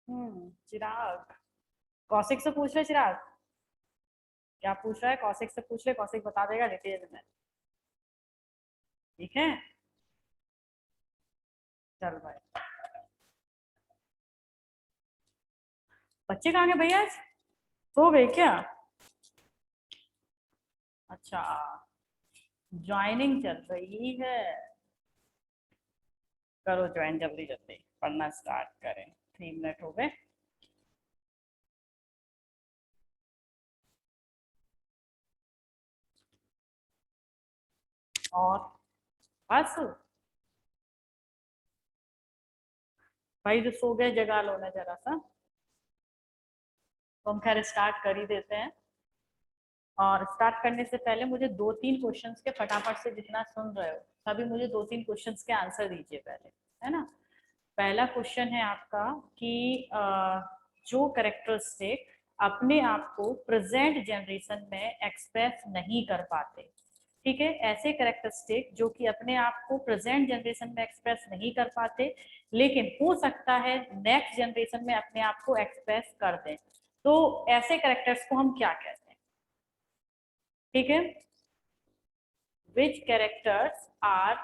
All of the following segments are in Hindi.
चिराग कौशिक से पूछ ले। चिराग क्या पूछ रहा है? कौशिक से पूछ ले, कौशिक बता देगा डिटेल में। ठीक है, चल भाई। बच्चे कहाँ गए भैया? आज सो गए क्या? अच्छा, ज्वाइनिंग चल रही है। करो ज्वाइन जल्दी जल्दी, पढ़ना स्टार्ट करें। 3 मिनट हो गए। और बस भाई, जो सो गए जगा लो ना जरा सा। तो हम खैर स्टार्ट कर ही देते हैं। और स्टार्ट करने से पहले मुझे 2-3 क्वेश्चंस के फटाफट से, जितना सुन रहे हो सभी, मुझे 2-3 क्वेश्चंस के आंसर दीजिए पहले, है ना। पहला क्वेश्चन है आपका कि जो कैरेक्टरिस्टिक अपने आप को प्रेजेंट जनरेशन में एक्सप्रेस नहीं कर पाते, ठीक है, ऐसे कैरेक्टरिस्टिक जो कि अपने आप को प्रेजेंट जनरेशन में एक्सप्रेस नहीं कर पाते लेकिन हो सकता है नेक्स्ट जनरेशन में अपने आप को एक्सप्रेस कर दें, तो ऐसे कैरेक्टर्स को हम क्या कहते हैं? ठीक है, which characters are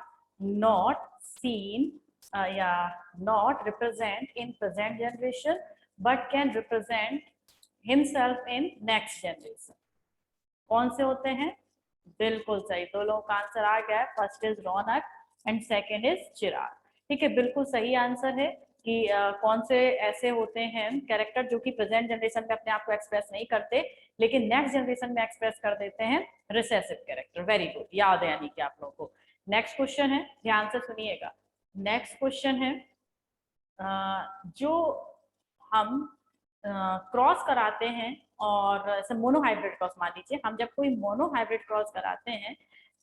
not seen या not represent in present generation but can represent himself in next generation? कौन से होते हैं? बिल्कुल सही, दो लोगों का आंसर आ गया है। First is Raunak and second is Chirag. ठीक है, बिल्कुल सही आंसर है कि कौन से ऐसे होते हैं कैरेक्टर जो कि प्रेजेंट जनरेशन में अपने आप को एक्सप्रेस नहीं करते लेकिन नेक्स्ट जनरेशन में एक्सप्रेस कर देते हैं। Recessive character. वेरी गुड, याद है यानी कि आप लोगों को। नेक्स्ट क्वेश्चन है, ध्यान से सुनिएगा। नेक्स्ट क्वेश्चन है, जो हम क्रॉस कराते हैं, और ऐसे मोनोहाइब्रिड क्रॉस मान लीजिए, हम जब कोई मोनोहाइब्रिड क्रॉस कराते हैं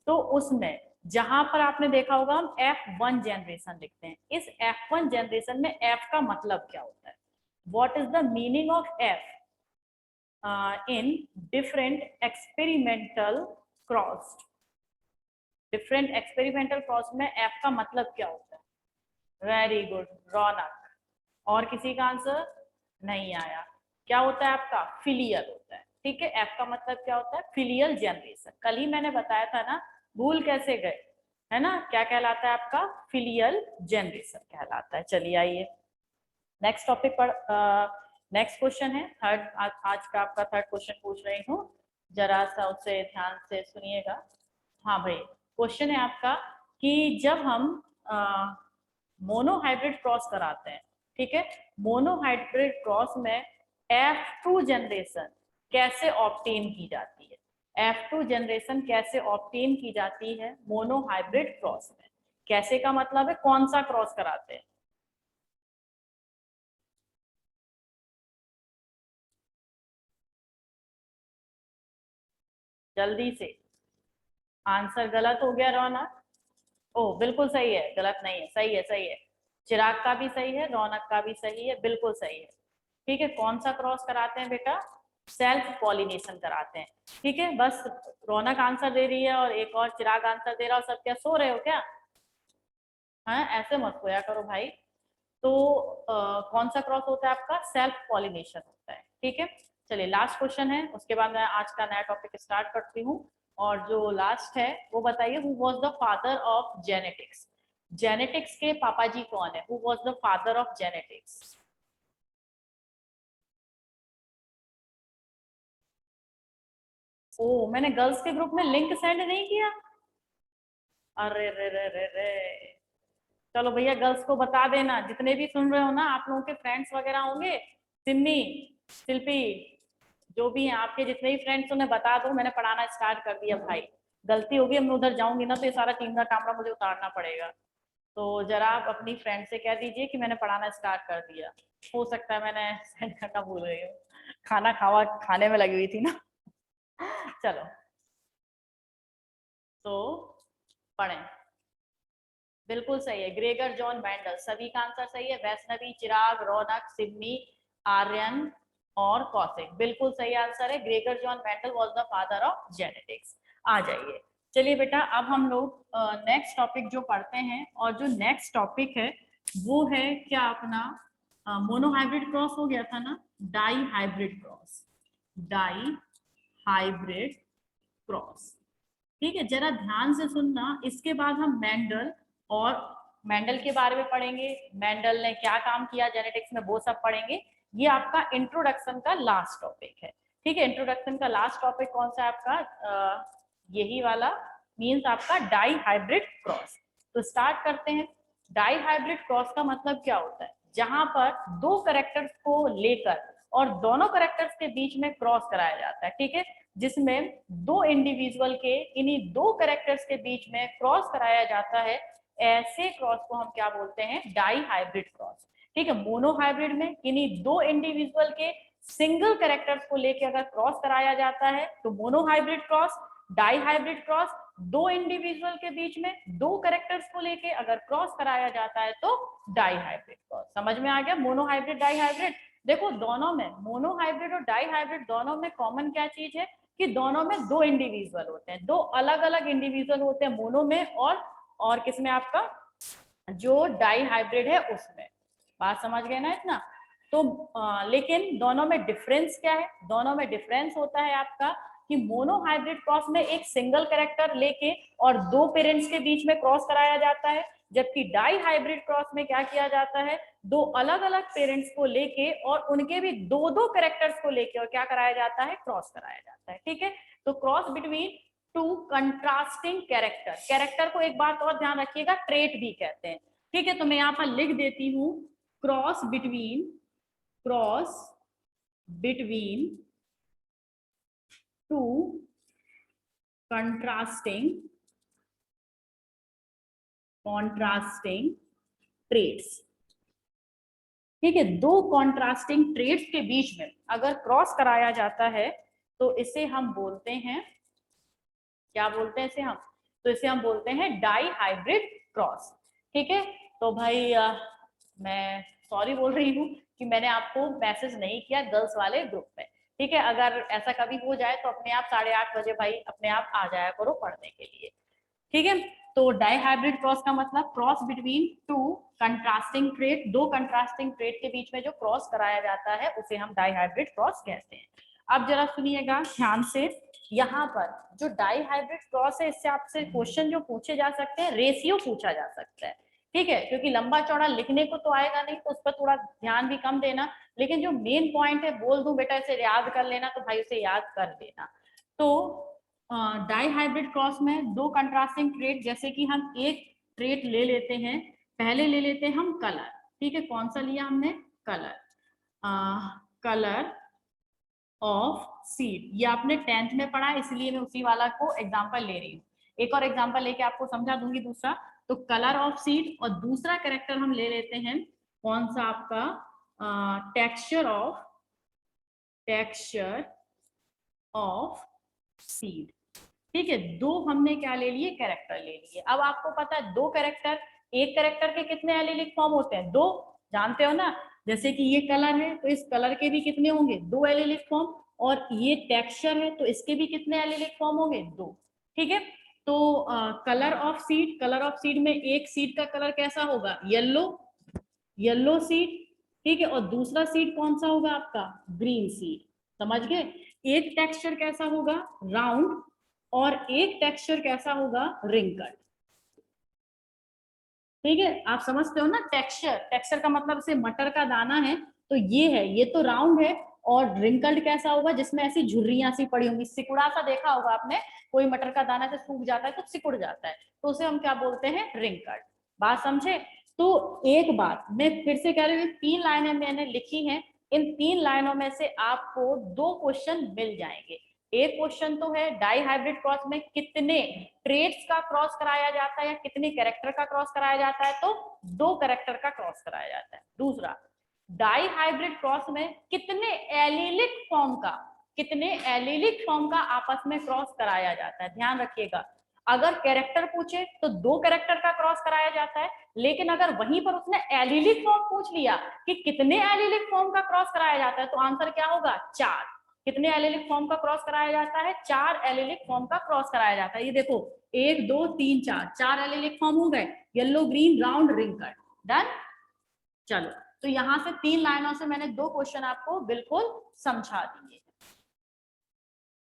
तो उसमें जहां पर आपने देखा होगा हम F1 जनरेशन लिखते हैं। इस F1 जनरेशन में F का मतलब क्या होता है? What is the meaning of F in different experimental cross? Different experimental cross में F का मतलब क्या होता है? वेरी गुड रौनक। और किसी का आंसर नहीं आया? क्या होता है आपका? फिलियल होता है। ठीक है, एफ का मतलब क्या होता है? Filial generation. कल ही मैंने बताया था ना, भूल कैसे गए, है ना। क्या कहलाता है आपका? फिलियल जनरेशन कहलाता है। चलिए आइए नेक्स्ट टॉपिक पर। नेक्स्ट क्वेश्चन है थर्ड, आज का आपका थर्ड क्वेश्चन पूछ रही हूँ, जरा सा उसे ध्यान से सुनिएगा। हाँ भाई, क्वेश्चन है आपका कि जब हम मोनोहाइब्रिड क्रॉस कराते हैं, ठीक है, मोनोहाइब्रिड क्रॉस में F2 जनरेशन कैसे ऑब्टेन की जाती है? F2 जनरेशन कैसे ऑब्टेन की जाती है मोनोहाइब्रिड क्रॉस में? कैसे का मतलब है कौन सा क्रॉस कराते हैं? जल्दी से। आंसर गलत हो गया रौनक। ओ बिल्कुल सही है, गलत नहीं है, सही है, सही है। चिराग का भी सही है, रौनक का भी सही है, बिल्कुल सही है। ठीक है, कौन सा क्रॉस कराते हैं बेटा? सेल्फ पॉलिनेशन कराते हैं। ठीक है, बस रौनक आंसर दे रही है और एक और चिराग आंसर दे रहा है, सब क्या सो रहे हो क्या? हाँ, ऐसे मत सोया करो भाई। तो कौन सा क्रॉस होता है आपका? सेल्फ पॉलिनेशन होता है। ठीक है, चलिए लास्ट क्वेश्चन है, उसके बाद मैं आज का नया टॉपिक स्टार्ट करती हूँ। और जो लास्ट है वो बताइए, who was the father of genetics? Genetics के पापा जी कौन है? Who was the father of genetics? ओ, मैंने गर्ल्स के ग्रुप में लिंक सेंड नहीं किया। अरे रे रे रे रे। चलो भैया, गर्ल्स को बता देना, जितने भी सुन रहे हो ना, आप लोगों के फ्रेंड्स वगैरह होंगे, सिमी, शिल्पी, जो भी हैं आपके जितने भी फ्रेंड्स, उन्हें बता दो मैंने पढ़ाना स्टार्ट कर दिया भाई। गलती होगी, मैं उधर जाऊंगी ना तो ये सारा टीम का काम मुझे उतारना पड़ेगा। तो जरा आप अपनी फ्रेंड से कह दीजिए कि मैंने पढ़ाना स्टार्ट कर दिया। हो सकता है मैंने सेंड करना भूल गई हूँ, खाना खावा खाने में लगी हुई थी ना। चलो, तो पढ़ें। बिल्कुल सही है, ग्रेगर जॉन मेंडल, सभी का आंसर सही है। वैष्णवी, चिराग, रौनक, सिमी, आर्यन और कौशिक, बिल्कुल सही आंसर है। Gregor John Mendel was the father of genetics. आ जाइए, चलिए बेटा, अब हम लोग नेक्स्ट टॉपिक जो पढ़ते हैं, और जो नेक्स्ट टॉपिक है वो है क्या अपना? मोनोहाइब्रिड क्रॉस हो गया था ना, dihybrid cross, dihybrid cross. ठीक है, जरा ध्यान से सुनना। इसके बाद हम मेंडल और मेंडल के बारे में पढ़ेंगे, मेंडल ने क्या काम किया जेनेटिक्स में, वो सब पढ़ेंगे। ये आपका इंट्रोडक्शन का लास्ट टॉपिक है। ठीक है, इंट्रोडक्शन का लास्ट टॉपिक कौन सा है आपका, यही वाला, मींस आपका डाई हाइब्रिड क्रॉस। तो स्टार्ट करते हैं। डाई हाइब्रिड क्रॉस का मतलब क्या होता है, जहां पर दो कैरेक्टर्स को लेकर और दोनों कैरेक्टर्स के बीच में क्रॉस कराया जाता है। ठीक है, जिसमें दो इंडिविजुअल के इन्हीं दो कैरेक्टर्स के बीच में क्रॉस कराया जाता है, ऐसे क्रॉस को हम क्या बोलते हैं, डाई हाइब्रिड क्रॉस। ठीक है, मोनो हाइब्रिड में इन्हीं दो इंडिविजुअल के सिंगल कैरेक्टर्स को लेकर अगर क्रॉस कराया जाता है तो monohybrid cross. Dihybrid cross, दो इंडिविजुअल के बीच में दो कैरेक्टर्स को लेके अगर क्रॉस कराया जाता है तो डाई हाइब्रिड क्रॉस। समझ में आ गया, मोनो हाइब्रिड डाई हाइब्रिड। देखो दोनों में, मोनो हाइब्रिड और डाई हाइब्रिड दोनों में कॉमन क्या चीज है कि दोनों में दो इंडिविजुअल होते हैं, दो अलग अलग इंडिविजुअल होते हैं मोनो में और किसमें, आपका जो डाई हाइब्रिड है उसमें। बात समझ गए ना इतना। तो लेकिन दोनों में डिफरेंस क्या है, दोनों में डिफरेंस होता है आपका कि मोनो हाइब्रिड क्रॉस में एक सिंगल कैरेक्टर लेके और दो पेरेंट्स के बीच में क्रॉस कराया जाता है, जबकि डाई हाइब्रिड क्रॉस में क्या किया जाता है, दो अलग अलग पेरेंट्स को लेके और उनके भी दो दो कैरेक्टर्स को लेके और क्या कराया जाता है, क्रॉस कराया जाता है। ठीक है, तो cross between two contrasting character. Character को एक बात और ध्यान रखिएगा, ट्रेट भी कहते हैं। ठीक है, तो मैं यहाँ पर लिख देती हूँ, cross between two contrasting traits. ठीक है, दो कॉन्ट्रास्टिंग ट्रेट्स के बीच में अगर क्रॉस कराया जाता है तो इसे हम बोलते हैं, क्या बोलते हैं इसे हम, तो इसे हम बोलते हैं डाई हाइब्रिड क्रॉस। ठीक है, तो भाई मैं सॉरी बोल रही हूँ कि मैंने आपको मैसेज नहीं किया गर्ल्स वाले ग्रुप में। ठीक है, अगर ऐसा कभी हो जाए तो अपने आप 8:30 बजे भाई अपने आप आ जाया करो पढ़ने के लिए। ठीक है, तो डाई हाइब्रिड क्रॉस का मतलब cross between two contrasting trait, दो कंट्रास्टिंग ट्रेट के बीच में जो क्रॉस कराया जाता है उसे हम डाई हाइब्रिड क्रॉस कहते हैं। अब जरा सुनिएगा ध्यान से, यहाँ पर जो डाई हाइब्रिड क्रॉस है इससे आपसे क्वेश्चन जो पूछे जा सकते हैं, रेशियो पूछा जा सकता है। ठीक है, क्योंकि लंबा चौड़ा लिखने को तो आएगा नहीं तो उस पर थोड़ा ध्यान भी कम देना, लेकिन जो मेन पॉइंट है बोल दूं बेटा इसे याद कर लेना, तो भाई उसे याद कर लेना। तो डाई हाइब्रिड क्रॉस में दो कंट्रास्टिंग ट्रेट, जैसे कि हम एक ट्रेट ले लेते हैं, पहले ले लेते हैं हम कलर। ठीक है, कौन सा लिया हमने, कलर, कलर ऑफ सीड। ये आपने 10th में पढ़ा है इसलिए मैं उसी वाला को एग्जांपल ले रही हूँ। एक और एग्जांपल लेके आपको समझा दूंगी दूसरा। तो कलर ऑफ सीड, और दूसरा कैरेक्टर हम ले लेते हैं कौन सा आपका, टेक्सचर ऑफ सीड। ठीक है, दो हमने क्या ले लिए, कैरेक्टर ले लिए। अब आपको पता है दो कैरेक्टर, एक कैरेक्टर के कितने एलिलिक फॉर्म होते हैं, दो, जानते हो ना। जैसे कि ये कलर है तो इस कलर के भी कितने होंगे, दो एलिलिक फॉर्म, और ये टेक्सचर है तो इसके भी कितने एलिलिक फॉर्म होंगे, दो। ठीक है, तो कलर ऑफ सीड में एक सीड का कलर कैसा होगा, येलो सीड। ठीक है, और दूसरा सीड कौन सा होगा आपका, ग्रीन सीड। समझ गए, एक टेक्सचर कैसा होगा, राउंड, और एक टेक्सचर कैसा होगा, रिंकल्ड। ठीक है, आप समझते हो ना, टेक्सचर का मतलब से मटर का दाना है तो ये है, ये तो राउंड है, और रिंकल्ड कैसा होगा, जिसमें ऐसी झुर्रियां सी पड़ी होंगी, सिकुड़ा सा देखा होगा आपने, कोई मटर का दाना से सूख जाता है तो सिकुड़ जाता है, तो उसे हम क्या बोलते हैं, रिंकल्ड। बात समझे। तो एक बात मैं फिर से कह रही हूँ, 3 लाइनें मैंने लिखी हैं, इन 3 लाइनों में से आपको 2 क्वेश्चन मिल जाएंगे। एक क्वेश्चन तो है डाई हाइब्रिड क्रॉस में कितने ट्रेट्स का क्रॉस कराया जाता है या कितने कैरेक्टर का क्रॉस कराया जाता है, तो 2 कैरेक्टर का क्रॉस कराया जाता है। दूसरा, डाई हाइब्रिड क्रॉस में कितने एलिलिक फॉर्म का आपस में क्रॉस कराया जाता है। ध्यान रखिएगा, अगर कैरेक्टर पूछे तो 2 कैरेक्टर का क्रॉस कराया जाता है, लेकिन अगर वहीं पर उसने एलिलिक फॉर्म पूछ लिया कि कितने एलिलिक फॉर्म का क्रॉस कराया जाता है, तो आंसर क्या होगा, 4। कितने एलिलिक फॉर्म का क्रॉस कराया जाता है, 4 एलिलिक फॉर्म का क्रॉस कराया जाता है। ये देखो 1 2 3 4 एलिलिक फॉर्म हो गए, yellow green round wrinkled, done. चलो तो यहाँ से 3 लाइनों से मैंने 2 क्वेश्चन आपको बिल्कुल समझा दिए।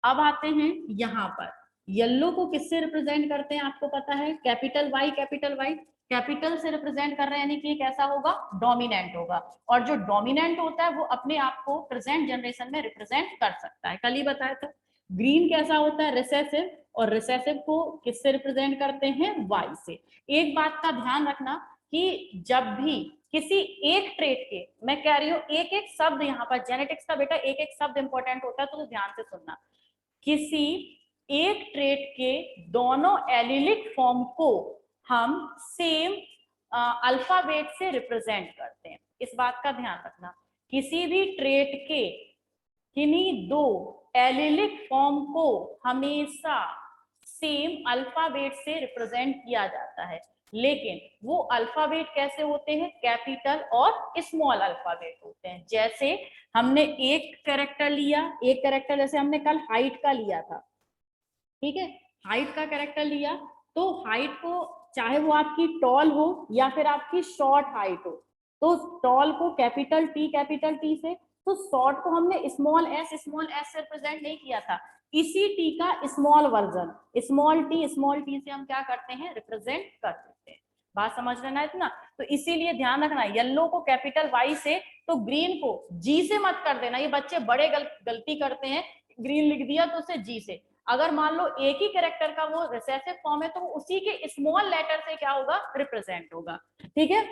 अब आते हैं यहाँ पर, येलो को किससे रिप्रेजेंट करते हैं आपको पता है, capital Y, capital Y, capital से रिप्रेजेंट कर रहे हैं, यानी कि कैसा होगा, डोमिनेंट होगा। और जो डोमिनेंट होता है वो अपने आप को प्रेजेंट जनरेशन में रिप्रेजेंट कर सकता है, कल ही बताया था। ग्रीन कैसा होता है, रिसेसिव, और रिसेसिव को किससे रिप्रेजेंट करते हैं, वाई से। एक बात का ध्यान रखना कि जब भी किसी एक ट्रेट के, मैं कह रही हूँ एक एक शब्द यहाँ पर जेनेटिक्स का बेटा एक एक शब्द इंपॉर्टेंट होता है, तो ध्यान से सुनना। किसी एक ट्रेट के दोनों एलिलिक फॉर्म को हम सेम अल्फाबेट से रिप्रेजेंट करते हैं, इस बात का ध्यान रखना। किसी भी ट्रेट के किन्हीं 2 एलिलिक फॉर्म को हमेशा सेम अल्फाबेट से रिप्रेजेंट किया जाता है, लेकिन वो अल्फाबेट कैसे होते हैं, कैपिटल और स्मॉल अल्फाबेट होते हैं। जैसे हमने एक कैरेक्टर लिया, एक कैरेक्टर जैसे हमने कल हाइट का लिया था, ठीक है, हाइट का कैरेक्टर लिया, तो हाइट को चाहे वो आपकी टॉल हो या फिर आपकी शॉर्ट हाइट हो, तो टॉल को कैपिटल टी से, तो शॉर्ट को हमने स्मॉल एस से रिप्रेजेंट नहीं किया था, इसी टी का स्मॉल वर्जन स्मॉल टी से हम क्या करते हैं, रिप्रेजेंट कर देते हैं। बात समझ लेना इतना। तो इसीलिए ध्यान रखना, येलो को कैपिटल वाई से, तो ग्रीन को जी से मत कर देना, ये बच्चे बड़े गलती करते हैं, ग्रीन लिख दिया तो उसे जी से। अगर मान लो एक ही कैरेक्टर का वो रिसेसिव फॉर्म है, तो उसी के स्मॉल लेटर से क्या होगा, रिप्रेजेंट होगा, ठीक है।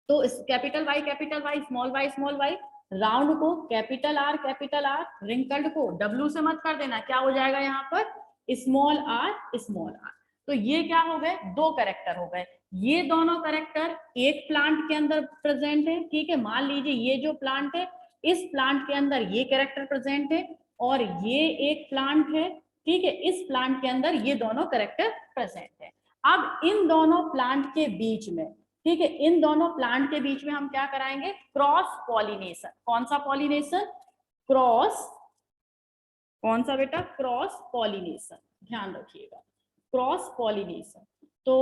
तो capital Y, small Y, round को कैपिटल आर, रिंकल्ड को डब्ल्यू से मत कर देना, क्या हो जाएगा यहाँ पर, स्मॉल आर। तो ये क्या हो गए, 2 कैरेक्टर हो गए। ये दोनों कैरेक्टर एक प्लांट के अंदर प्रेजेंट है, ठीक है। मान लीजिए ये जो प्लांट है, इस प्लांट के अंदर ये कैरेक्टर प्रेजेंट है, और ये एक प्लांट है, ठीक है, इस प्लांट के अंदर ये दोनों कैरेक्टर प्रेजेंट है। अब इन दोनों प्लांट के बीच में, ठीक है, इन दोनों प्लांट के बीच में हम क्या कराएंगे, क्रॉस पॉलिनेशन। कौन सा पॉलिनेशन, कौन सा बेटा, क्रॉस पॉलिनेशन, ध्यान रखिएगा, क्रॉस पॉलिनेशन। तो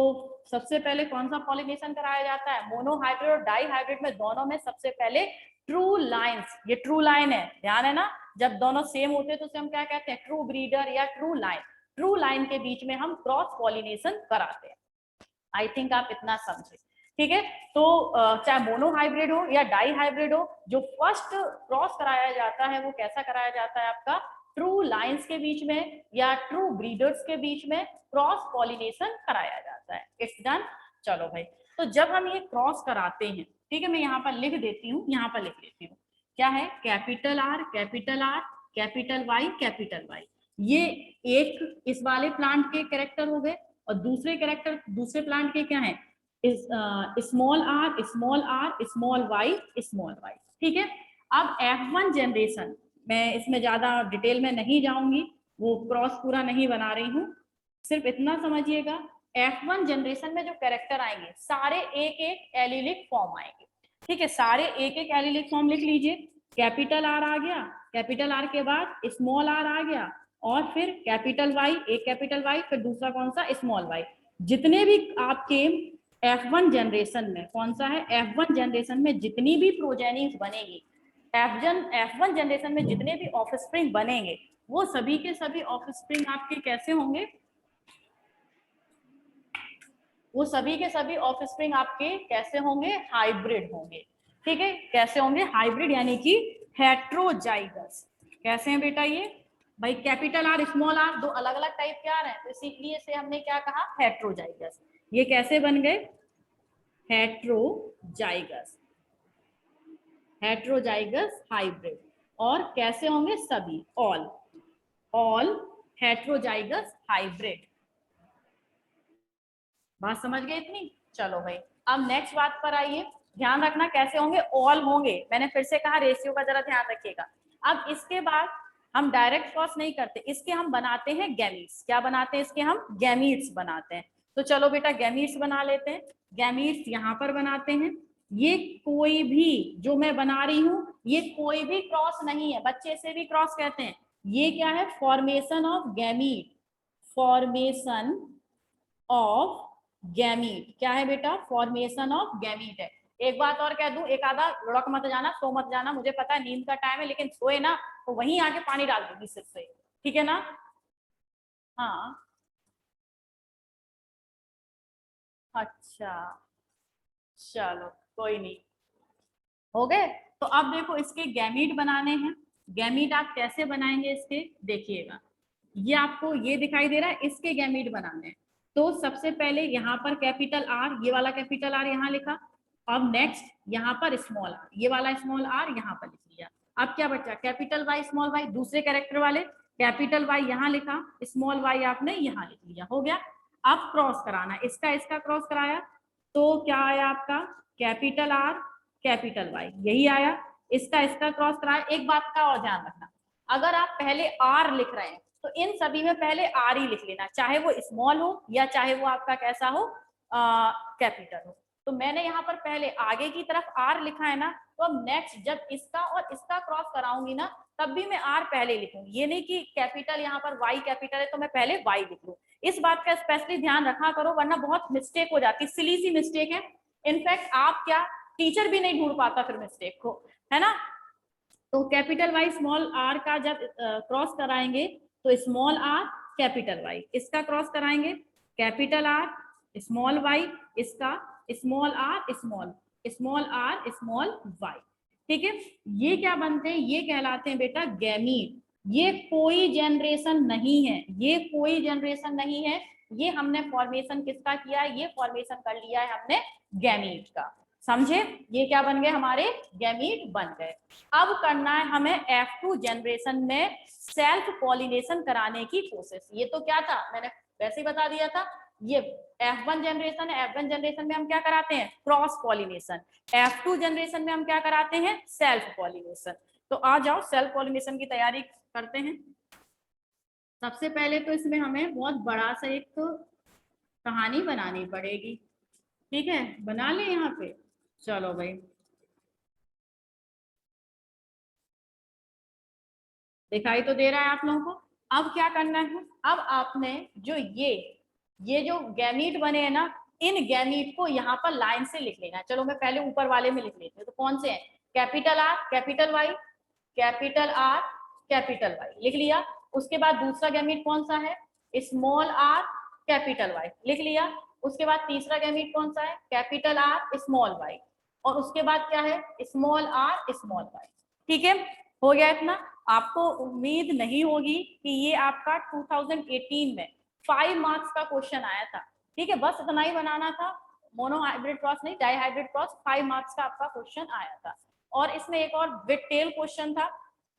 सबसे पहले कौन सा पॉलिनेशन कराया जाता है, मोनोहाइब्रिड और डाई हाइब्रिड में दोनों में सबसे पहले ट्रू लाइन्स, ये ट्रू लाइन है, ध्यान है ना, जब दोनों सेम होते हैं तो उसे हम क्या कहते हैं, ट्रू ब्रीडर या ट्रू लाइन। ट्रू लाइन के बीच में हम क्रॉस पॉलिनेशन कराते हैं। आई थिंक आप इतना समझे, ठीक है। तो चाहे मोनोहाइब्रिड हो या डाई हाइब्रिड हो, जो फर्स्ट क्रॉस कराया जाता है वो कैसा कराया जाता है आपका, ट्रू लाइंस के बीच में या ट्रू ब्रीडर्स के बीच में क्रॉस पॉलिनेशन कराया जाता है। It's done. चलो भाई, तो जब हम ये क्रॉस कराते हैं, ठीक है, मैं यहाँ पर लिख देती हूँ, यहाँ पर लिख देती हूँ, क्या है, कैपिटल आर, कैपिटल वाई, ये एक इस वाले प्लांट के कैरेक्टर हो गए, और दूसरे कैरेक्टर दूसरे प्लांट के क्या है, स्मॉल आर, स्मॉल वाई, ठीक है। अब F1 जनरेशन, मैं इसमें ज्यादा डिटेल में नहीं जाऊंगी, वो क्रॉस पूरा नहीं बना रही हूँ, सिर्फ इतना समझिएगा, F1 जनरेशन में जो कैरेक्टर आएंगे सारे एक एक एलिलिक फॉर्म आएंगे, ठीक है, सारे एक एक एलिलिक फॉर्म लिख लीजिए। कैपिटल आर आ गया, कैपिटल आर के बाद स्मॉल आर आ गया, और फिर कैपिटल वाई, एक कैपिटल वाई, फिर दूसरा कौन सा, स्मॉल वाई। जितने भी आपके F1 जनरेशन में, कौन सा है, F1 जनरेशन में जितनी भी प्रोजेनीज बनेगी, F1 जनरेशन में जितने भी ऑफस्प्रिंग बनेंगे, वो सभी के सभी ऑफस्प्रिंग आपके कैसे होंगे, वो सभी के सभी ऑफस्प्रिंग आपके कैसे होंगे, हाइब्रिड होंगे, ठीक है। कैसे होंगे, हाइब्रिड, यानी कि हेट्रोजाइगस। कैसे हैं बेटा ये, भाई कैपिटल आर, स्मॉल आर, 2 अलग अलग टाइप के आ रहे हैं, तो इसीलिए से हमने क्या कहा, हेट्रोजाइगस। ये कैसे बन गए, हेट्रोजाइगस हाइब्रिड। और कैसे होंगे, सभी, ऑल हेट्रोजाइगस हाइब्रिड। बात समझ गए इतनी। चलो भाई, अब नेक्स्ट बात पर आइए, ध्यान रखना कैसे होंगे, ऑल होंगे, मैंने फिर से कहा रेशियो का जरा ध्यान रखिएगा। अब इसके बाद हम डायरेक्ट क्रॉस नहीं करते, इसके हम बनाते हैं गैमीट्स। क्या बनाते हैं, इसके हम गैमीट्स बनाते हैं। तो चलो बेटा गैमीट्स बना लेते हैं। गैमीट्स यहाँ पर बनाते हैं। ये कोई भी जो मैं बना रही हूँ, ये कोई भी क्रॉस नहीं है, बच्चे से भी क्रॉस कहते हैं। ये क्या है, formation of gamete, formation of gamete. क्या है बेटा, फॉर्मेशन ऑफ गैमीट है। एक बात और कह दूं, एक आधा लुढ़क मत जाना, सो मत जाना, मुझे पता है नींद का टाइम है, लेकिन सोए ना तो वहीं आके पानी डाल दूंगी सिर से, ठीक है ना? हाँ। अच्छा, चलो कोई नहीं, हो गए। तो अब देखो इसके गैमीट बनाने हैं। गैमीट आप कैसे बनाएंगे इसके, देखिएगा, ये आपको ये दिखाई दे रहा है, इसके गैमीट बनाने हैं। तो सबसे पहले यहाँ पर कैपिटल आर, ये वाला कैपिटल आर यहाँ लिखा। अब नेक्स्ट यहाँ पर स्मॉल आर, ये वाला स्मॉल आर यहाँ पर लिख लिया। अब क्या बचा, कैपिटल वाई स्मॉल वाई, दूसरे कैरेक्टर वाले, कैपिटल वाई यहाँ लिखा, स्मॉल वाई आपने यहाँ लिख लिया, हो गया। अब क्रॉस कराना, इसका इसका क्रॉस कराया तो क्या आया आपका, कैपिटल आर कैपिटल वाई, यही आया। इसका इसका क्रॉस कराया। एक बात का और ध्यान रखना, अगर आप पहले आर लिख रहे हैं तो इन सभी में पहले आर ही लिख लेना, चाहे वो स्मॉल हो या चाहे वो आपका कैसा हो, कैपिटल हो। तो मैंने यहाँ पर पहले आगे की तरफ आर लिखा है ना, तो अब नेक्स्ट जब इसका और इसका क्रॉस कराऊंगी ना, तब भी मैं आर पहले लिखूंगी। ये नहीं कि कैपिटल यहाँ पर वाई कैपिटल है तो मैं पहले वाई लिख लूँ। इस बात का स्पेशली ध्यान रखा करो, वरना बहुत मिस्टेक हो जाती है, सिली सी मिस्टेक है। इनफैक्ट आप क्या, टीचर भी नहीं ढूंढ पाता फिर मिस्टेक को, है ना? तो कैपिटल वाई स्मॉल आर का जब क्रॉस कराएंगे तो स्मॉल आर कैपिटल वाई, इसका क्रॉस कराएंगे कैपिटल आर स्मॉल वाई, इसका small R small R small Y, ठीक है। ये क्या बनते हैं, ये कहलाते हैं बेटा गैमीट। ये कोई जनरेशन नहीं है, ये कोई जनरेशन नहीं है, ये हमने फॉर्मेशन किसका किया है, ये फॉर्मेशन कर लिया है हमने गैमीट का, समझे? ये क्या बन गए, हमारे गैमीट बन गए। अब करना है हमें F2 जनरेशन में सेल्फ पॉलिनेशन कराने की कोशिश। ये तो क्या था, मैंने वैसे ही बता दिया था, ये F1 जनरेशन है, F1 जनरेशन में हम क्या कराते हैं, क्रॉस पॉलिनेशन। F2 जनरेशन में हम क्या कराते हैं, सेल्फ पॉलिनेशन। तो आ जाओ सेल्फ पॉलिनेशन की तैयारी करते हैं। सबसे पहले तो इसमें हमें बहुत बड़ा सा एक कहानी बनानी पड़ेगी, ठीक है, बना ले यहाँ पे। चलो भाई, दिखाई तो दे रहा है आप लोगों को। अब क्या करना है, अब आपने जो ये जो गैमीट बने हैं ना, इन गैमीट को यहाँ पर लाइन से लिख लेना है। चलो मैं पहले ऊपर वाले में लिख लेती हूँ, तो कौन से हैं, capital R capital Y, capital R capital Y, लिख लिया। उसके बाद दूसरा गैमीट कौन सा है, स्मॉल आर कैपिटल वाई, लिख लिया। उसके बाद तीसरा गैमीट कौन सा है, कैपिटल आर स्मॉल वाई, और उसके बाद क्या है, स्मॉल आर स्मॉल वाई, ठीक है। हो गया इतना। आपको उम्मीद नहीं होगी कि ये आपका 2018 में 5 मार्क्स का क्वेश्चन आया था, ठीक है, बस इतना ही बनाना था। मोनो हाइब्रिड क्रॉस नहीं, डाई हाइब्रिड क्रॉस, 5 मार्क्स का आपका क्वेश्चन आया था। और इसमें एक और विद टेल क्वेश्चन था।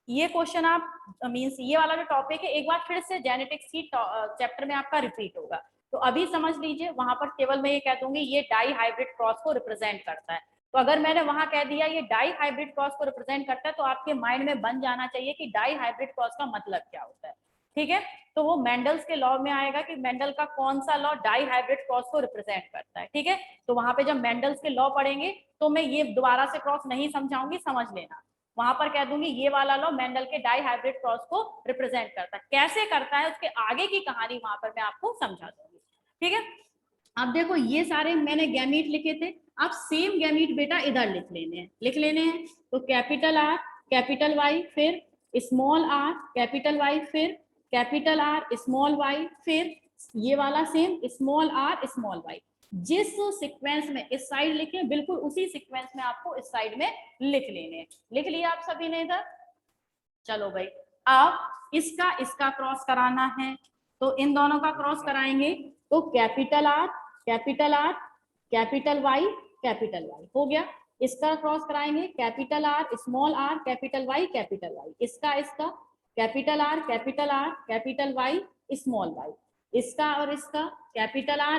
ये क्वेश्चन आप मीन्स ये वाला जो टॉपिक है एक बार फिर से जेनेटिक्स की चैप्टर में आपका रिपीट होगा, तो अभी समझ लीजिए। वहां पर केवल मैं ये कह दूंगी ये डाई हाइब्रिड क्रॉस को रिप्रेजेंट करता है। तो अगर मैंने वहां कह दिया ये डाई हाइब्रिड क्रॉस को रिप्रेजेंट करता है, तो आपके माइंड में बन जाना चाहिए कि डाई हाइब्रिड क्रॉस का मतलब क्या होता है, ठीक है। तो वो मेंडल्स के लॉ में आएगा कि मेंडल का कौन सा लॉ डाई हाइब्रिड क्रॉस को रिप्रेजेंट करता है, ठीक है। तो वहां पे जब मेंडल्स के लॉ पढ़ेंगे तो मैं ये दोबारा से क्रॉस नहीं समझाऊंगी, समझ लेना। वहां पर कह दूंगी ये वाला लॉ मेंडल के डाई हाइब्रिड क्रॉस को रिप्रेजेंट करता है, कैसे करता है उसके आगे की कहानी वहां पर मैं आपको समझा दूंगी, ठीक है। अब देखो ये सारे मैंने गैमीट लिखे थे, अब सेम गैमीट बेटा इधर लिख लेने हैं। तो कैपिटल आर कैपिटल वाई, फिर स्मॉल आर कैपिटल वाई, फिर कैपिटल आर स्मॉल वाई, फिर ये वाला same small R small Y. जिस सीक्वेंस में इस साइड लिखे बिल्कुल उसी सीक्वेंस में आपको इस साइड में लिख लेने हैं। लिख लिया आप सभी ने इधर? चलो भाई, अब इसका इसका क्रॉस कराना है, तो इन दोनों का क्रॉस कराएंगे। तो capital R capital R capital Y capital Y, हो गया। इसका क्रॉस कराएंगे कैपिटल आर कैपिटल वाई, इसका इसका capital R capital Y small Y, इसका और इसका capital R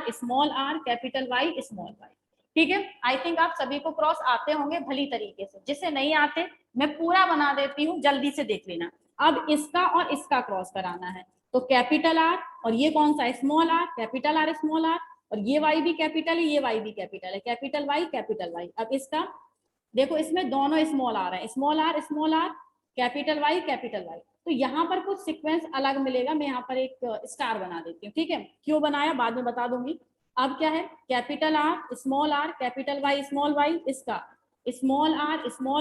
capital Y small Y, ठीक है। आई थिंक आप सभी को क्रॉस आते होंगे भली तरीके से, जिसे नहीं आते मैं पूरा बना देती हूँ, जल्दी से देख लेना। अब इसका और इसका क्रॉस कराना है, तो कैपिटल आर और ये कौन सा small are, capital R small R, और ये वाई भी कैपिटल है, ये वाई भी कैपिटल है, कैपिटल वाई। अब इसका देखो इसमें दोनों स्मॉल आर है, स्मॉल आर कैपिटल वाई। तो यहाँ पर कुछ सीक्वेंस अलग मिलेगा, मैं यहाँ पर एक स्टार बना देती हूँ, ठीक है। क्यों बनाया बाद में बता दूंगी। अब क्या है, capital R small are capital Y small Y, इसका small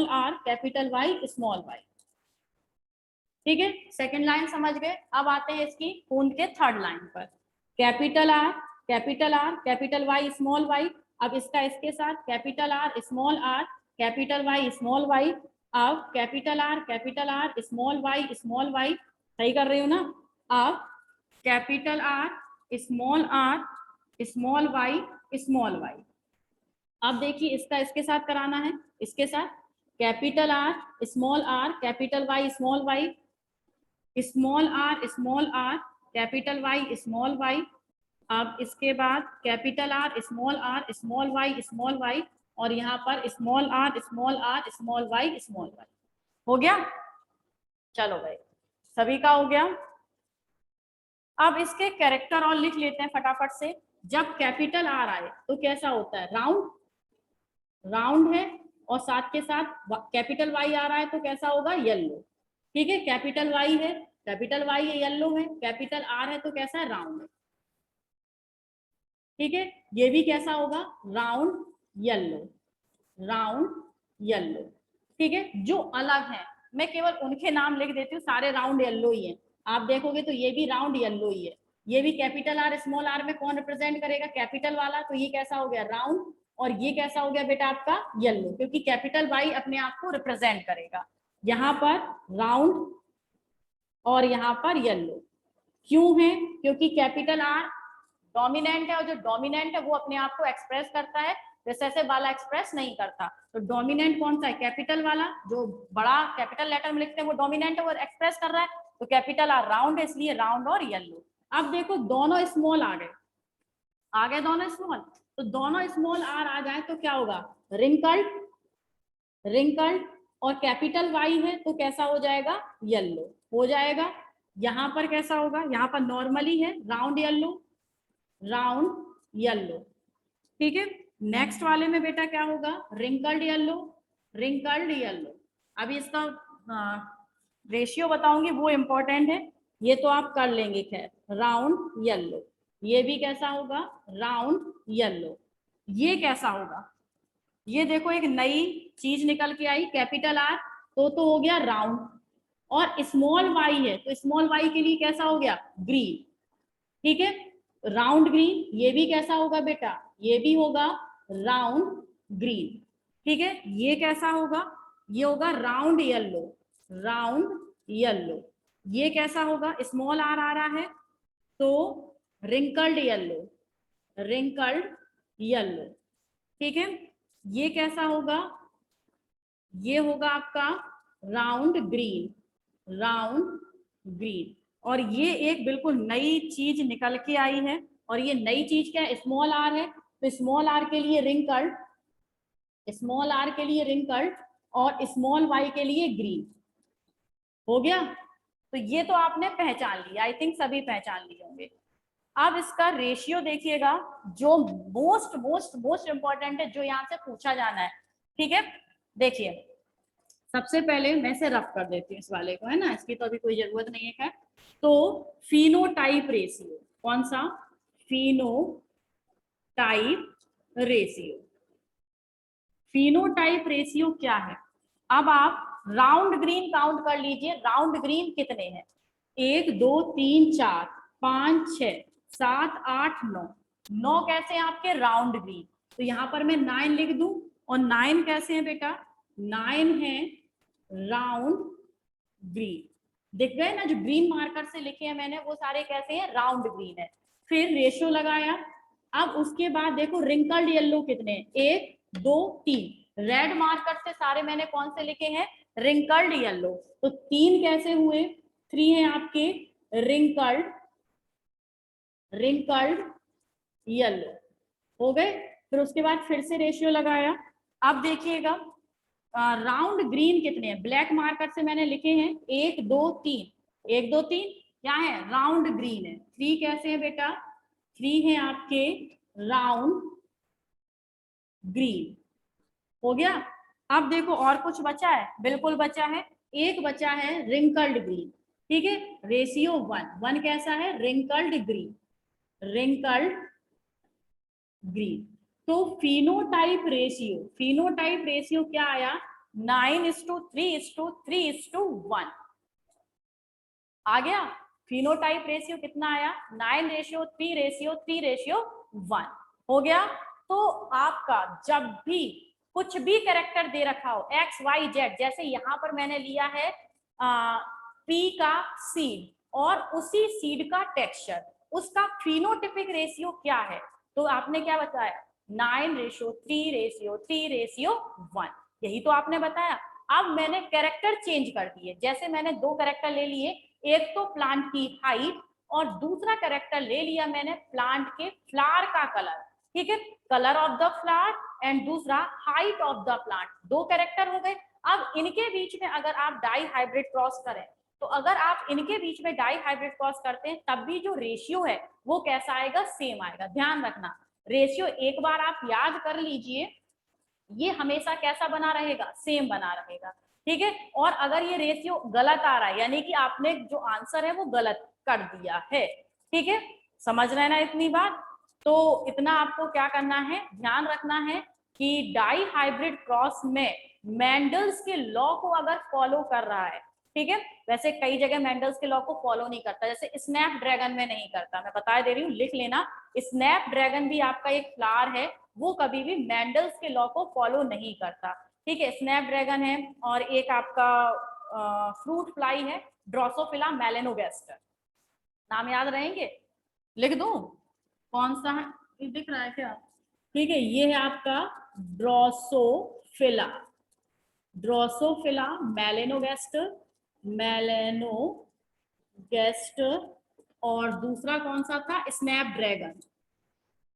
are capital Y small Y. ठीक है, सेकंड लाइन समझ गए। अब आते हैं इसकी पूर्ण के थर्ड लाइन पर, capital R capital Y small Y. अब इसका इसके साथ capital R capital Y small Y. अब कैपिटल आर स्मॉल वाई सही कर रही हूँ ना। अब कैपिटल आर स्मॉल वाई। अब देखिए इसका इसके साथ कराना है, इसके साथ capital R capital Y small Y capital Y small Y. अब इसके बाद कैपिटल आर स्मॉल वाई और यहाँ पर स्मॉल वाई। हो गया, चलो भाई सभी का हो गया। अब इसके कैरेक्टर और लिख लेते हैं फटाफट से। जब कैपिटल आर आए तो कैसा होता है, राउंड है, और साथ के साथ कैपिटल वाई आ रहा है तो कैसा होगा, येलो। ठीक है, कैपिटल वाई है येलो है, कैपिटल आर है तो कैसा है, राउंड है। ठीक है, ये भी कैसा होगा, राउंड येलो। ठीक है, जो अलग है मैं केवल उनके नाम लिख देती हूँ, सारे राउंड येलो ही है। आप देखोगे तो ये भी राउंड येलो ही है। ये भी कैपिटल आर स्मॉल आर में कौन रिप्रेजेंट करेगा, कैपिटल वाला, तो ये कैसा हो गया, राउंड। और ये कैसा हो गया बेटा आपका, येलो, क्योंकि कैपिटल वाई अपने आप को रिप्रेजेंट करेगा। यहाँ पर राउंड और यहाँ पर येलो क्यों है, क्योंकि कैपिटल आर डोमिनेंट है, और जो डोमिनेंट है वो अपने आप को एक्सप्रेस करता है, रिसेसिव वाला एक्सप्रेस नहीं करता। तो डोमिनेंट कौन सा है, कैपिटल वाला, जो बड़ा कैपिटल लेटर में लिखते हैं वो डोमिनेंट है, वो एक्सप्रेस कर रहा है। तो कैपिटल आर राउंड है, इसलिए राउंड और येलो। अब देखो दोनों स्मॉल आ गए दोनों स्मॉल, तो दोनों स्मॉल आर आ जाए तो क्या होगा, रिंकल्ड। और कैपिटल वाई है तो कैसा हो जाएगा, येलो हो जाएगा। यहाँ पर कैसा होगा, यहाँ पर नॉर्मली है राउंड येलो। ठीक है, नेक्स्ट वाले में बेटा क्या होगा, रिंकल्ड येलो। अभी इसका रेशियो बताऊंगी, वो इंपॉर्टेंट है, ये तो आप कर लेंगे खैर। राउंड येलो, ये भी कैसा होगा, राउंड येलो। ये कैसा होगा, ये देखो एक नई चीज निकल के आई, कैपिटल आर तो हो गया राउंड, और स्मॉल वाई है तो स्मॉल वाई के लिए कैसा हो गया, ग्रीन। ठीक है, राउंड ग्रीन, ये भी कैसा होगा बेटा, ये भी होगा राउंड ग्रीन। ठीक है, ये कैसा होगा, ये होगा राउंड येलो। ये कैसा होगा, स्मॉल आर आ रहा है तो रिंकल्ड येलो। ठीक है, ये कैसा होगा, ये होगा आपका राउंड ग्रीन। और ये एक बिल्कुल नई चीज निकल के आई है, और ये नई चीज क्या है, स्मॉल आर है, तो स्मॉल आर के लिए रिंकल्ड और स्मॉल वाई के लिए ग्रीन। हो गया, तो ये तो आपने पहचान लिया, आई थिंक सभी पहचान लिए होंगे। अब इसका रेशियो देखिएगा, जो मोस्ट इंपॉर्टेंट है, जो यहाँ से पूछा जाना है। ठीक है, देखिए सबसे पहले मैं इसे रफ कर देती हूँ इस वाले को, है ना, इसकी तो अभी कोई जरूरत नहीं है। तो फिनोटाइप रेशियो, कौन सा, फिनोटाइप रेशियो क्या है। अब आप राउंड ग्रीन काउंट कर लीजिए, राउंड ग्रीन कितने हैं, 1 2 3 4 5 6 7 8 9 कैसे हैं आपके राउंड ग्रीन, तो यहाँ पर मैं 9 लिख दूं, और 9 कैसे हैं बेटा, 9 है राउंड ग्रीन। दिख गए ना, जो ग्रीन मार्कर से लिखे हैं मैंने वो सारे कैसे हैं, राउंड ग्रीन है। फिर रेशियो लगाया, अब उसके बाद देखो रिंकल्ड येलो कितने हैं, 1 2 3, रेड मार्कर से सारे मैंने कौन से लिखे हैं, रिंकल्ड येलो, तो 3 कैसे हुए, 3 है आपके रिंकल्ड येलो, हो गए। फिर उसके बाद फिर से रेशियो लगाया, अब देखिएगा राउंड ग्रीन कितने हैं, ब्लैक मार्कर से मैंने लिखे हैं 1 2 3 क्या है, राउंड ग्रीन है। 3 कैसे है बेटा, 3 है आपके राउंड ग्रीन। हो गया। अब देखो और कुछ बचा है, बिल्कुल बचा है, एक बचा है रिंकल्ड ग्रीन। ठीक है, रेशियो 1 कैसा है, रिंकल्ड ग्रीन। तो फिनोटाइप रेशियो क्या आया, 9:3:3:1 आ गया। फिनोटाइप रेशियो कितना आया, 9:3:3:1 हो गया। तो आपका जब भी कुछ भी कैरेक्टर दे रखा हो एक्स वाई जेड, जैसे यहाँ पर मैंने लिया है पी का सीड और उसी सीड का टेक्सचर, उसका फिनोटिपिक रेशियो क्या है, तो आपने क्या बताया 9:3:3:1, यही तो आपने बताया। अब मैंने कैरेक्टर चेंज कर दिए, जैसे मैंने दो कैरेक्टर ले लिए, एक तो प्लांट की हाइट और दूसरा कैरेक्टर ले लिया मैंने प्लांट के फ्लावर का कलर, ठीक है, colour of the flower and दूसरा हाइट ऑफ द प्लांट, दो कैरेक्टर हो गए। अब इनके बीच में अगर आप डाई हाइब्रिड क्रॉस करें, तो अगर आप इनके बीच में डाई हाइब्रिड क्रॉस करते हैं तब भी जो रेशियो है वो कैसा आएगा, सेम आएगा। ध्यान रखना रेशियो एक बार आप याद कर लीजिए, ये हमेशा कैसा बना रहेगा, सेम बना रहेगा, ठीक है। और अगर ये रेशियो गलत आ रहा है यानी कि आपने जो आंसर है वो गलत कर दिया है, ठीक है, समझ रहे ना इतनी बात। तो इतना आपको क्या करना है, ध्यान रखना है कि डाई हाइब्रिड क्रॉस में मेंडल्स के लॉ को अगर फॉलो कर रहा है, ठीक है, वैसे कई जगह मेंडल्स के लॉ को फॉलो नहीं करता, जैसे स्नैप ड्रैगन में नहीं करता, मैं बता दे रही हूँ, लिख लेना, स्नैप ड्रैगन भी आपका एक फ्लावर है, वो कभी भी मेंडल्स के लॉ को फॉलो नहीं करता, ठीक है, स्नैप ड्रैगन है। और एक आपका फ्रूट फ्लाई है ड्रोसोफिला मेलेनोगास्टर, नाम याद रहेंगे, लिख दूं, कौन सा है, ये दिख रहा है क्या, ठीक है, ये है आपका ड्रोसोफिला, ड्रोसोफिला मेलेनोगास्टर, मेलेनोगास्टर, और दूसरा कौन सा था, स्नैप ड्रैगन,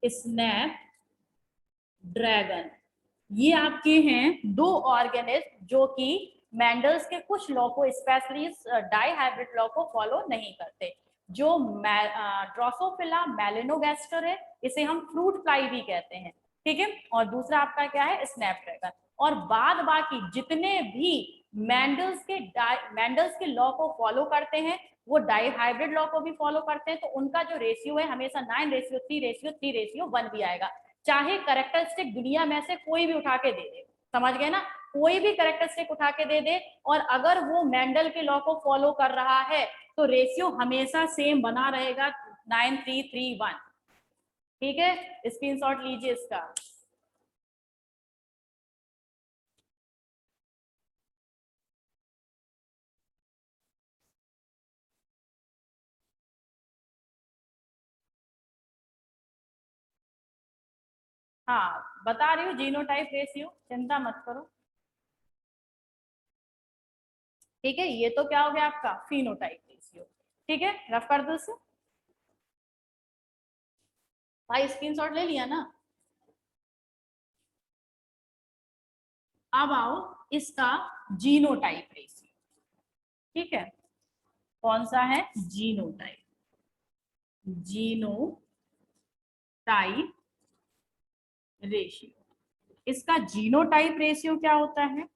स्नैप ड्रैगन। ये आपके हैं दो ऑर्गेनिज्म जो कि मेंडल्स के कुछ लॉ को, स्पेशली डाई हाइब्रिड लॉ को फॉलो नहीं करते। जो ड्रोसोफिला मेलेनोगास्टर है, इसे हम फ्रूट फ्लाई भी कहते हैं, ठीक है, और दूसरा आपका क्या है, स्नैपड्रैगन। और बाद बाकी जितने भी मेंडल्स के लॉ को फॉलो करते हैं वो डाई हाइब्रिड लॉ को भी फॉलो करते हैं, तो उनका जो रेशियो है हमेशा 9:3:3:1 भी आएगा, चाहे करेक्टरिस्टिक दुनिया में से कोई भी उठा के दे दे, समझ गए ना, कोई भी करेक्टरिस्टिक उठा के दे दे, और अगर वो मेंडल के लॉ को फॉलो कर रहा है तो रेशियो हमेशा सेम बना रहेगा 9:3:3:1, ठीक है, स्क्रीनशॉट लीजिए इसका। हाँ बता रही हूँ, जीनोटाइप रेशियो, चिंता मत करो, ठीक है, ये तो क्या हो गया आपका फिनोटाइप रेशियो, ठीक है, रफ कर दो इसे भाई, स्क्रीनशॉट ले लिया ना। अब आओ इसका जीनोटाइप रेशियो, ठीक है, कौन सा है, जीनोटाइप, जीनोटाइप रेशियो, इसका जीनोटाइप रेशियो क्या होता है,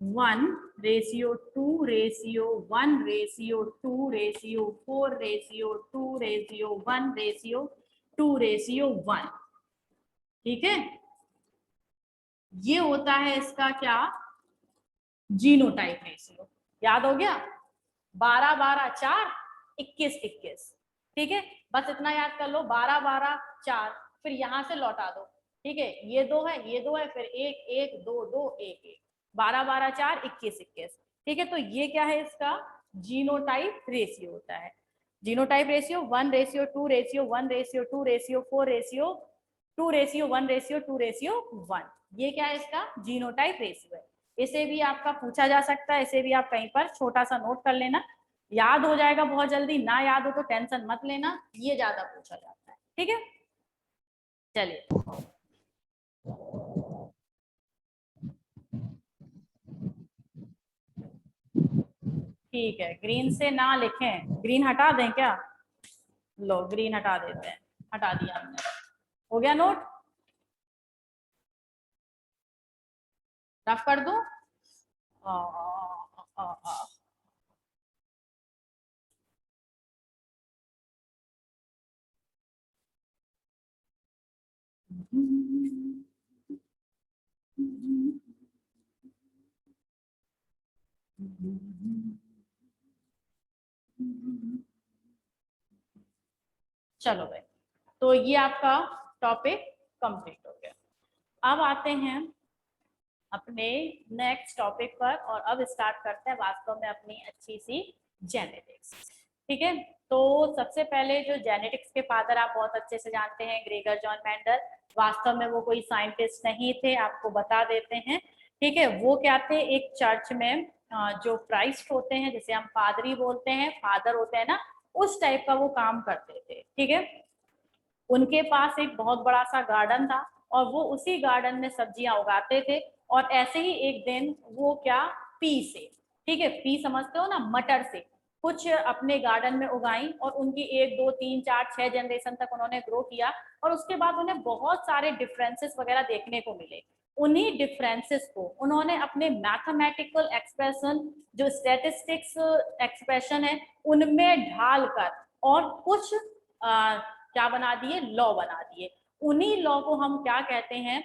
1:2:1:2:4:2:1:2:1, ठीक है, ये होता है इसका क्या, जीनोटाइप रेशियो, याद हो गया, 12:12:4:21:21, ठीक है, बस इतना याद कर लो, 12:12:4, फिर यहां से लौटा दो, ठीक है, ये दो है, ये दो है, फिर 1:1:2:2:1:1, 12:12:4:21:21, ठीक है, तो ये क्या है इसका जीनोटाइप रेशियो होता है। जीनोटाइप रेशियो 1:2:4:4:4:4:4:2:1:1, ये क्या है इसका जीनोटाइप रेशियो है। इसे भी आपका पूछा जा सकता है, इसे भी आप कहीं पर छोटा सा नोट कर लेना, याद हो जाएगा बहुत जल्दी, ना याद हो तो टेंशन मत लेना, ये ज्यादा पूछा जाता है, ठीक है, चलिए, ठीक है, ग्रीन से ना लिखें, ग्रीन हटा दें क्या, लो ग्रीन हटा देते हैं, हटा दिया हमने, हो गया नोट, रफ कर दूं, आ, आ, आ, आ, चलो भाई, तो ये आपका टॉपिक कंप्लीट हो गया। अब आते हैं अपने नेक्स्ट टॉपिक पर और अब स्टार्ट करते हैं वास्तव में अपनी अच्छी सी जेनेटिक्स। ठीक है, तो सबसे पहले जो जेनेटिक्स के फादर आप बहुत अच्छे से जानते हैं, ग्रेगर जॉन मेंडल। वास्तव में वो कोई साइंटिस्ट नहीं थे, आपको बता देते हैं। ठीक है, वो क्या थे, एक चर्च में जो क्राइस्ट होते हैं, जिसे हम पादरी बोलते हैं, फादर होते हैं ना, उस टाइप का वो काम करते थे। ठीक है, उनके पास एक बहुत बड़ा सा गार्डन था और वो उसी गार्डन में सब्जियां उगाते थे। और ऐसे ही एक दिन वो क्या, पी से, ठीक है, पी समझते हो ना, मटर से कुछ अपने गार्डन में उगाई और उनकी 1 2 3 4 6 जनरेशन तक उन्होंने ग्रो किया। और उसके बाद उन्हें बहुत सारे डिफरेंसेस वगैरह देखने को मिले। उन्हीं डिफरेंसेस को उन्होंने अपने मैथमेटिकल एक्सप्रेशन, जो स्टैटिस्टिक्स एक्सप्रेशन है, उनमें ढालकर और कुछ क्या बना दिए, लॉ बना दिए। उन्हीं लॉ को हम क्या कहते हैं,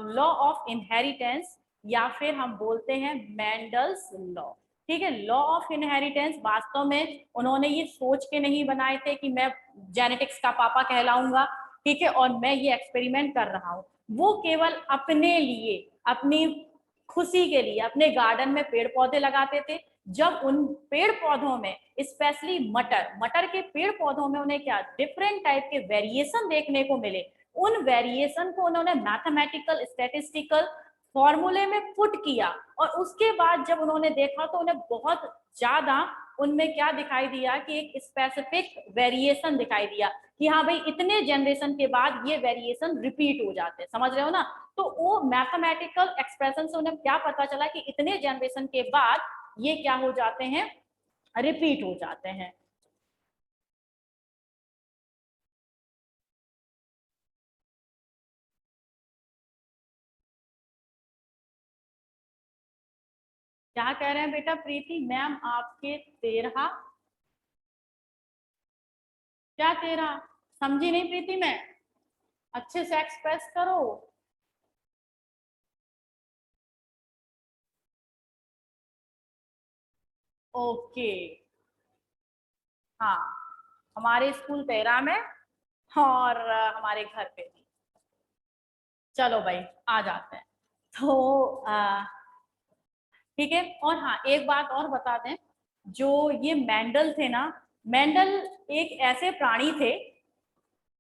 लॉ ऑफ इनहेरिटेंस, या फिर हम बोलते हैं मेंडल्स लॉ। ठीक है, लॉ ऑफ इनहेरिटेंस वास्तव में उन्होंने ये सोच के नहीं बनाए थे कि मैं जेनेटिक्स का पापा कहलाऊंगा, ठीक है, और मैं ये एक्सपेरिमेंट कर रहा हूँ। वो केवल अपने लिए, अपनी खुशी के लिए अपने गार्डन में पेड़ पौधे लगाते थे। जब उन पेड़ पौधों में, स्पेशली मटर, मटर के पेड़ पौधों में उन्हें क्या, डिफरेंट टाइप के वेरिएशन देखने को मिले, उन वेरिएशन को उन्होंने मैथमेटिकल स्टैटिस्टिकल फॉर्मूले में पुट किया। और उसके बाद जब उन्होंने देखा तो उन्हें बहुत ज्यादा उनमें क्या दिखाई दिया कि एक स्पेसिफिक वेरिएशन दिखाई दिया कि हाँ भाई, इतने जनरेशन के बाद ये वेरिएशन रिपीट हो जाते हैं, समझ रहे हो ना। तो वो मैथमेटिकल एक्सप्रेशन से उन्हें क्या पता चला कि इतने जनरेशन के बाद ये क्या हो जाते हैं, रिपीट हो जाते हैं। क्या कह रहे हैं बेटा प्रीति मैम, आपके 13, क्या 13, समझी नहीं प्रीति मैं, अच्छे से एक्सप्रेस करो। ओके, हाँ, हमारे स्कूल 13 में और हमारे घर पे भी। चलो भाई, आ जाते हैं। तो ठीक है, और हाँ एक बात और बता दें, जो ये मेंडल थे ना, मेंडल एक ऐसे प्राणी थे,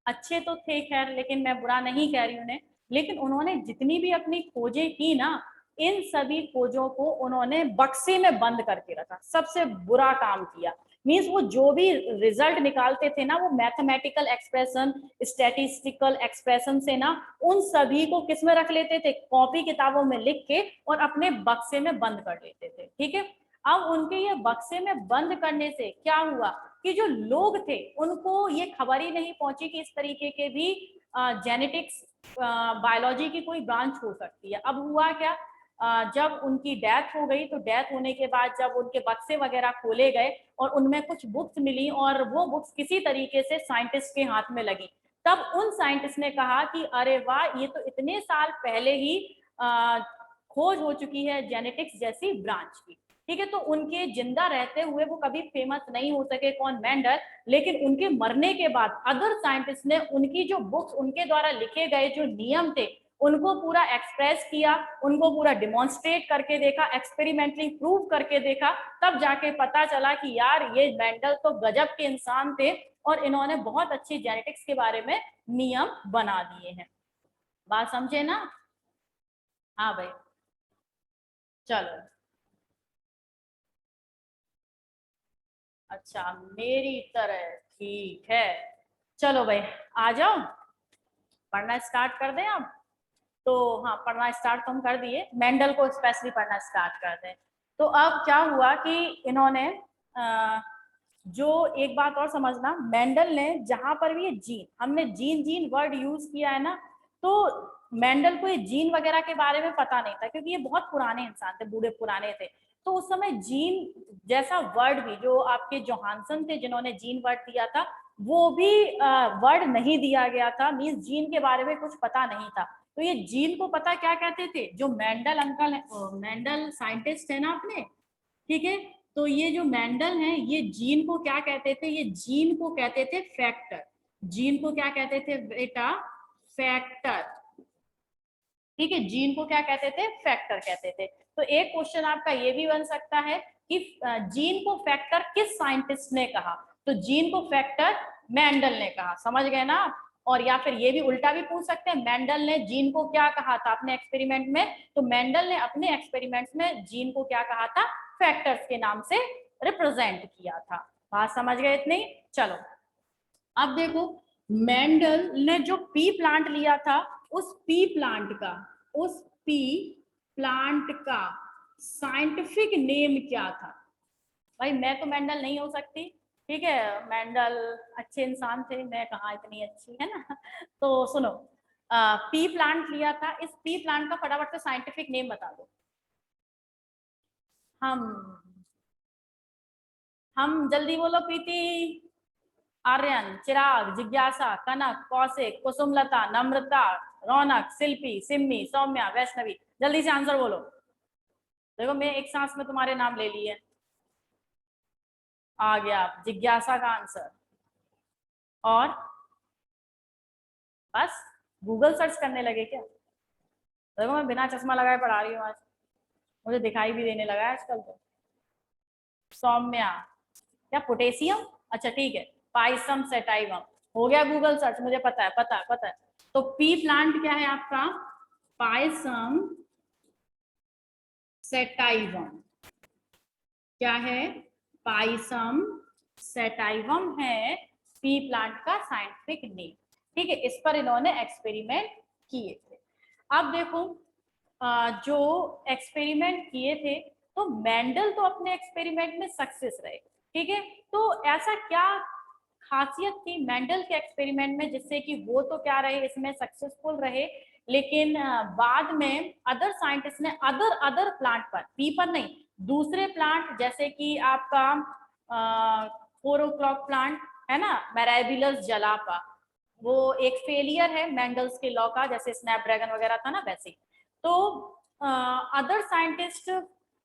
अच्छे तो थे खैर, लेकिन मैं बुरा नहीं कह रही उन्हें, लेकिन उन्होंने जितनी भी अपनी खोजें की ना, इन सभी खोजों को उन्होंने बक्से में बंद करके रखा। सबसे बुरा काम किया। मीन्स वो जो भी रिजल्ट निकालते थे ना, वो मैथमेटिकल एक्सप्रेशन, स्टैटिस्टिकल एक्सप्रेशन से ना, उन सभी को किस में रख लेते थे, कॉपी किताबों में लिख के और अपने बक्से में बंद कर लेते थे। ठीक है, अब उनके ये बक्से में बंद करने से क्या हुआ कि जो लोग थे उनको ये खबर ही नहीं पहुंची कि इस तरीके के भी जेनेटिक्स, बायोलॉजी की कोई ब्रांच हो सकती है। अब हुआ क्या, जब उनकी डेथ हो गई, तो डेथ होने के बाद जब उनके बक्से वगैरह खोले गए और उनमें कुछ बुक्स मिली और वो बुक्स किसी तरीके से साइंटिस्ट के हाथ में लगी, तब उन साइंटिस्ट ने कहा कि अरे वाह, ये तो इतने साल पहले ही खोज हो चुकी है जेनेटिक्स जैसी ब्रांच की। ठीक है, तो उनके जिंदा रहते हुए वो कभी फेमस नहीं हो सके, कौन, मेंडल, लेकिन उनके मरने के बाद अदर साइंटिस्ट ने उनकी जो बुक्स, उनके द्वारा लिखे गए जो नियम थे, उनको पूरा एक्सप्रेस किया, उनको पूरा डिमॉन्स्ट्रेट करके देखा, एक्सपेरिमेंटली प्रूव करके देखा, तब जाके पता चला कि यार ये मेंडल तो गजब के इंसान थे और इन्होंने बहुत अच्छी जेनेटिक्स के बारे में नियम बना दिए हैं। बात समझे ना। हाँ भाई, चलो। अच्छा, मेरी तरह, ठीक है। चलो भाई, आ जाओ, पढ़ना स्टार्ट कर दें अब। तो हाँ, पढ़ना स्टार्ट तो हम कर दिए, मेंडल को स्पेशली पढ़ना स्टार्ट कर दें। तो अब क्या हुआ कि इन्होंने जो एक बात और समझना, मेंडल ने जहां पर भी ये जीन, हमने जीन जीन वर्ड यूज किया है ना, तो मेंडल को ये जीन वगैरह के बारे में पता नहीं था, क्योंकि ये बहुत पुराने इंसान थे, बूढ़े पुराने थे। तो उस समय जीन जैसा वर्ड भी, जो आपके जोहानसन थे जिन्होंने जीन वर्ड दिया था, वो भी वर्ड नहीं दिया गया था, मीन्स जीन के बारे में कुछ पता नहीं था। तो ये जीन को पता क्या कहते थे, जो मेंडल अंकल है, मेंडल साइंटिस्ट है ना अपने, ठीक है, तो ये जो मेंडल है ये जीन को क्या कहते थे, ये जीन को कहते थे फैक्टर। जीन को क्या कहते थे बेटा, फैक्टर। ठीक है, जीन को क्या कहते थे, फैक्टर कहते थे। तो एक क्वेश्चन आपका ये भी बन सकता है कि जीन को फैक्टर किस साइंटिस्ट ने कहा, तो जीन को फैक्टर मेंडल ने कहा, समझ गए ना आप। और या फिर ये भी उल्टा भी पूछ सकते हैं, मेंडल ने जीन को क्या कहा था अपने एक्सपेरिमेंट में, तो मेंडल ने अपने एक्सपेरिमेंट्स में जीन को क्या कहा था, फैक्टर्स के नाम से रिप्रेजेंट किया था। बात समझ गए इतनी, चलो अब देखो, मेंडल ने जो पी प्लांट लिया था, उस पी प्लांट का साइंटिफिक नेम क्या था। भाई मैं तो मेंडल नहीं हो सकती, ठीक है, मेंडल अच्छे इंसान थे, मैं कहाँ इतनी अच्छी, है ना। तो सुनो, पी प्लांट लिया था, इस पी प्लांट का फटाफट से साइंटिफिक नेम बता दो। हम जल्दी बोलो, प्रीति, आर्यन, चिराग, जिज्ञासा, कनक, कौशिक, कुसुमलता, नम्रता, रौनक, शिल्पी, सिम्मी, सौम्या, वैष्णवी, जल्दी से आंसर बोलो। देखो मैं एक सांस में तुम्हारे नाम ले लिए, आ गया जिज्ञासा का आंसर। और बस गूगल सर्च करने लगे क्या। देखो मैं बिना चश्मा लगाए पढ़ा रही हूँ आज, मुझे दिखाई भी देने लगा है आजकल तो। सौम्या, क्या पोटेशियम, अच्छा ठीक है, पाइसम सेटाइवम, हो गया गूगल सर्च, मुझे पता है, पता है। तो पी प्लांट क्या है आपका, पाइसम सेटाइवम, क्या है, पाइसम सेटाइवम है पी प्लांट का साइंटिफिक नेम। ठीक है, इस पर इन्होंने एक्सपेरिमेंट किए थे। अब देखो, जो एक्सपेरिमेंट किए थे, तो मेंडल तो अपने एक्सपेरिमेंट में सक्सेस रहे, ठीक है। तो ऐसा क्या खासियत थी मेंडल के एक्सपेरिमेंट में जिससे कि वो तो क्या रहे, इसमें सक्सेसफुल रहे, लेकिन बाद में अदर साइंटिस्ट ने अदर प्लांट पर, पी पर नहीं, दूसरे प्लांट जैसे कि आपका 4 o'clock प्लांट है ना, मैराबिलस जलापा, वो एक फेलियर है मेंडल्स के लॉ का, जैसे स्नैपड्रैगन वगैरह था ना वैसे। तो अदर साइंटिस्ट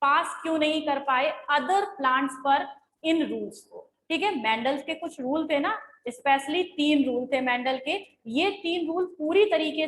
पास क्यों नहीं कर पाए अदर प्लांट्स पर इन रूल्स को, ठीक है। मेंडल्स के कुछ रूल थे ना, स्पेशली 3 रूल थे मेंडल के, ये 3 रूल पूरी तरीके से